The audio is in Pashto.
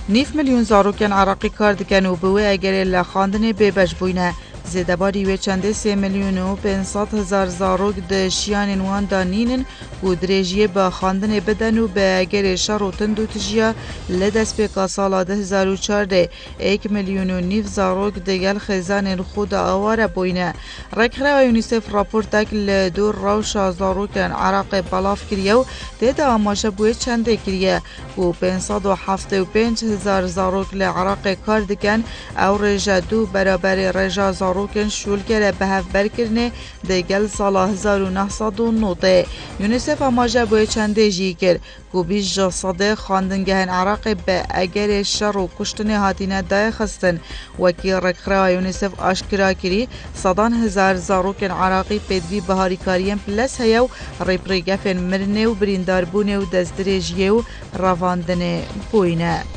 9 ملیون زاروکن عراقی کار دکن و بوی اگر لخاندن ببش بوینه. زیده باری و چنده 3 میلیون و 500 هزار زاروک ده شیان وان دانینن و درجیه با خواندن بدن و به اگر شر و تندو تجیا لدست پیکا سالا 2014 1 میلیون و 9 زاروک دگل خزان خود آواره بوینه. رکره و یونیسف راپورت تک لدور روشا زاروکن عراق بلاف کریه و دیده آماشه بوی چنده کریه و 575 هزار زاروک لعراق کار دکن او رجا دو برابر رجا زاروکن شول کره به هف برکرنه دگل سال 1990 یونیسف آماجه بوی چنده جی کرد گو بیش جا صده خواندنگهن عراق به اگر شر و کشتن هاتینه دای خستن وکی رکره یونیسف آشکرا کری صدان هزار زاروکن عراقی پیدوی بهاری کاریم پلس هیو ریپریگفن مرنه و بریندار بونه و دزدریجیه و رواندن بوینه.